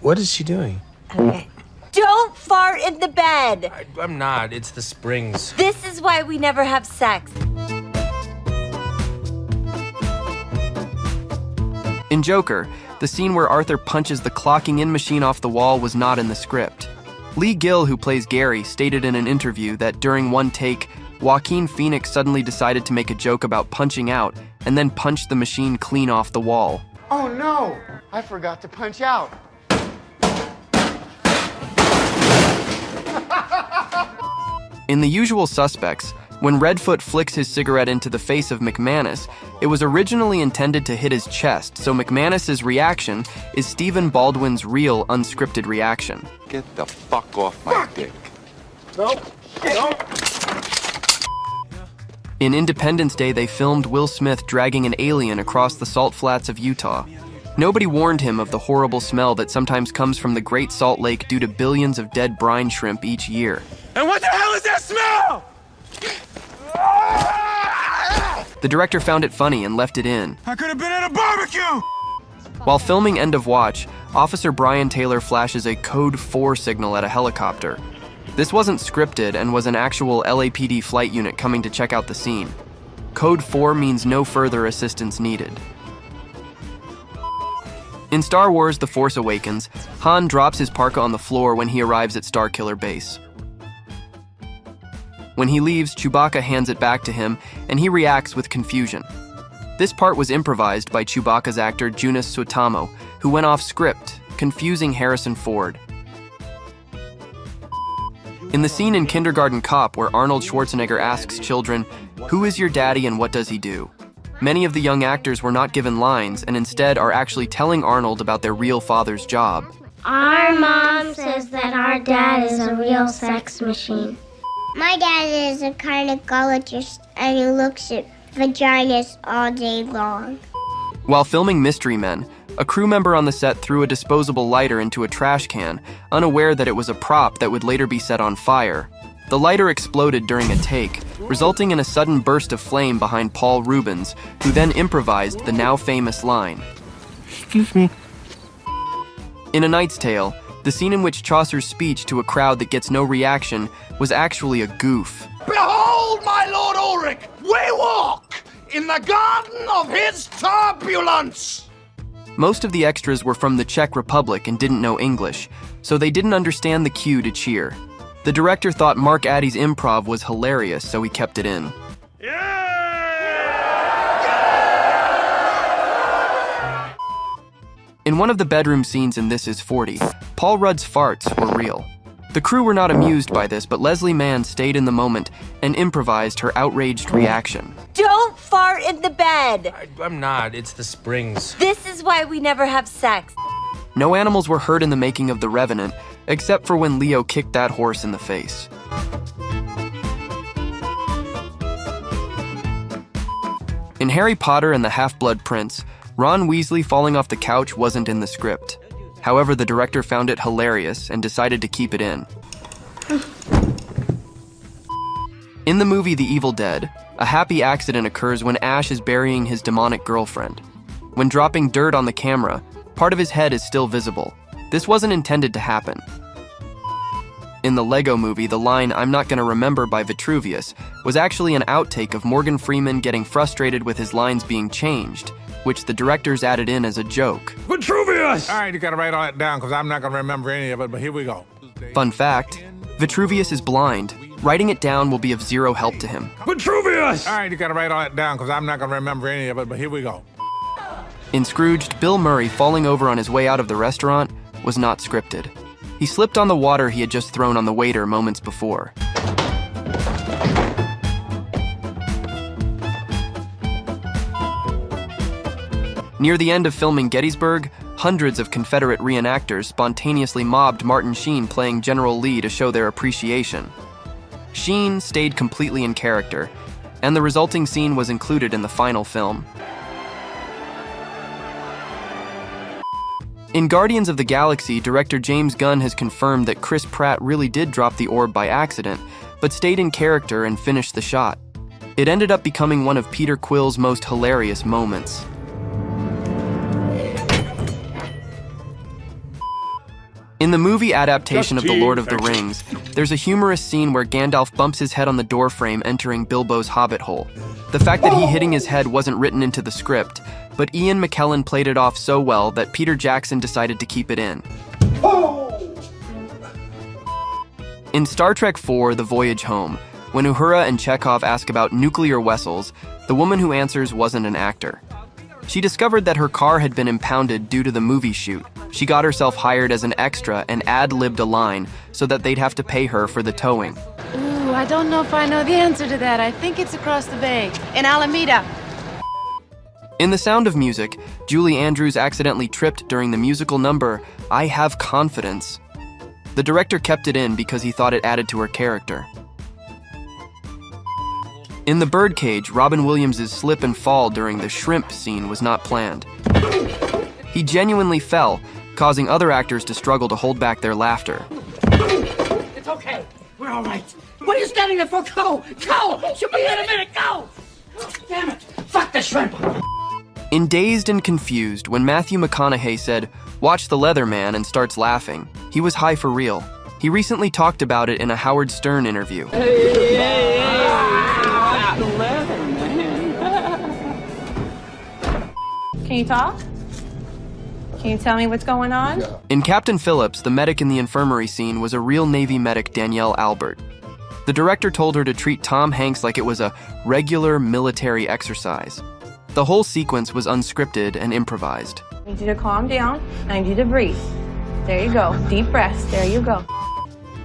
What is she doing? Okay. Don't fart in the bed! I'm not. It's the springs. This is why we never have sex. In Joker, the scene where Arthur punches the clocking-in machine off the wall was not in the script. Lee Gill, who plays Gary, stated in an interview that during one take, Joaquin Phoenix suddenly decided to make a joke about punching out and then punched the machine clean off the wall. Oh no! I forgot to punch out. In The Usual Suspects, when Redfoot flicks his cigarette into the face of McManus, it was originally intended to hit his chest, so McManus's reaction is Stephen Baldwin's real unscripted reaction. Get the fuck off my dick. Nope. In Independence Day, they filmed Will Smith dragging an alien across the salt flats of Utah. Nobody warned him of the horrible smell that sometimes comes from the Great Salt Lake due to billions of dead brine shrimp each year. And what the hell is that smell? The director found it funny and left it in. I could have been at a barbecue! While filming End of Watch, Officer Brian Taylor flashes a Code 4 signal at a helicopter. This wasn't scripted and was an actual LAPD flight unit coming to check out the scene. Code 4 means no further assistance needed. In Star Wars The Force Awakens, Han drops his parka on the floor when he arrives at Starkiller Base. When he leaves, Chewbacca hands it back to him, and he reacts with confusion. This part was improvised by Chewbacca's actor Joonas Suotamo, who went off script, confusing Harrison Ford. In the scene in Kindergarten Cop where Arnold Schwarzenegger asks children, "Who is your daddy and what does he do?" Many of the young actors were not given lines and instead are actually telling Arnold about their real father's job. Our mom says that our dad is a real sex machine. My dad is a gynecologist and he looks at vaginas all day long. While filming Mystery Men, a crew member on the set threw a disposable lighter into a trash can, unaware that it was a prop that would later be set on fire. The lighter exploded during a take, resulting in a sudden burst of flame behind Paul Rubens, who then improvised the now famous line. Excuse me. In A Knight's Tale, the scene in which Chaucer's speech to a crowd that gets no reaction was actually a goof. Behold, my Lord Ulrich, we walk in the garden of his turbulence. Most of the extras were from the Czech Republic and didn't know English, so they didn't understand the cue to cheer. The director thought Mark Addy's improv was hilarious, so he kept it in. In one of the bedroom scenes in This Is 40, Paul Rudd's farts were real. The crew were not amused by this, but Leslie Mann stayed in the moment and improvised her outraged reaction. Don't fart in the bed! I'm not. It's the springs. This is why we never have sex. No animals were hurt in the making of The Revenant, except for when Leo kicked that horse in the face. In Harry Potter and the Half-Blood Prince, Ron Weasley falling off the couch wasn't in the script. However, the director found it hilarious and decided to keep it in. In the movie The Evil Dead, a happy accident occurs when Ash is burying his demonic girlfriend. When dropping dirt on the camera, part of his head is still visible. This wasn't intended to happen. In the Lego movie, the line, "I'm not gonna remember" by Vitruvius was actually an outtake of Morgan Freeman getting frustrated with his lines being changed, which the directors added in as a joke. Vitruvius! All right, you gotta write all that down because I'm not gonna remember any of it, but here we go. Fun fact, Vitruvius is blind. Writing it down will be of zero help to him. Vitruvius! All right, you gotta write all that down because I'm not gonna remember any of it, but here we go. In Scrooged, Bill Murray falling over on his way out of the restaurant was not scripted. He slipped on the water he had just thrown on the waiter moments before. Near the end of filming Gettysburg, hundreds of Confederate reenactors spontaneously mobbed Martin Sheen playing General Lee to show their appreciation. Sheen stayed completely in character, and the resulting scene was included in the final film. In Guardians of the Galaxy, director James Gunn has confirmed that Chris Pratt really did drop the orb by accident, but stayed in character and finished the shot. It ended up becoming one of Peter Quill's most hilarious moments. In the movie adaptation of The Lord of the Rings, there's a humorous scene where Gandalf bumps his head on the doorframe entering Bilbo's hobbit hole. The fact that he hitting his head wasn't written into the script, but Ian McKellen played it off so well that Peter Jackson decided to keep it in. In Star Trek IV, The Voyage Home, when Uhura and Chekhov ask about nuclear vessels, the woman who answers wasn't an actor. She discovered that her car had been impounded due to the movie shoot. She got herself hired as an extra and ad-libbed a line so that they'd have to pay her for the towing. Ooh, I don't know if I know the answer to that. I think it's across the bay, in Alameda. In The Sound of Music, Julie Andrews accidentally tripped during the musical number, I Have Confidence. The director kept it in because he thought it added to her character. In The Birdcage, Robin Williams' slip and fall during the shrimp scene was not planned. He genuinely fell, causing other actors to struggle to hold back their laughter. It's okay. We're all right. What are you standing there for? Go! Go! She'll be here in a minute. Go! Damn it! Fuck the shrimp! In Dazed and Confused, when Matthew McConaughey said, "Watch the Leatherman," and starts laughing, he was high for real. He recently talked about it in a Howard Stern interview. Can you talk? Can you tell me what's going on? In Captain Phillips, the medic in the infirmary scene was a real Navy medic, Danielle Albert. The director told her to treat Tom Hanks like it was a regular military exercise. The whole sequence was unscripted and improvised. I need you to calm down. I need you to breathe. There you go. Deep breaths. There you go.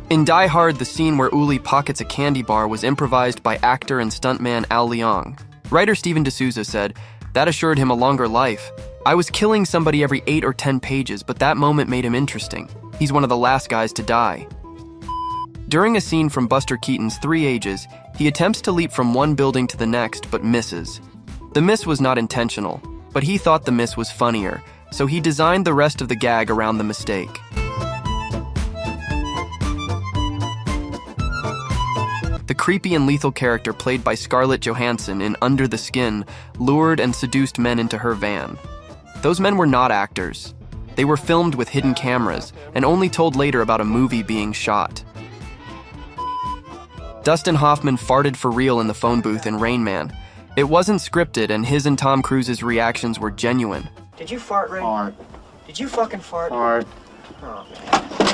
In Die Hard, the scene where Uli pockets a candy bar was improvised by actor and stuntman Al Leong. Writer Steven D'Souza said, "That assured him a longer life. I was killing somebody every 8 or 10 pages, but that moment made him interesting. He's one of the last guys to die." During a scene from Buster Keaton's 3 Ages, he attempts to leap from one building to the next, but misses. The miss was not intentional, but he thought the miss was funnier, so he designed the rest of the gag around the mistake. The creepy and lethal character played by Scarlett Johansson in Under the Skin lured and seduced men into her van. Those men were not actors. They were filmed with hidden cameras and only told later about a movie being shot. Dustin Hoffman farted for real in the phone booth in Rain Man. It wasn't scripted, and his and Tom Cruise's reactions were genuine. Did you fart, Ray? Fart. Did you fucking fart? Fart. Oh, man.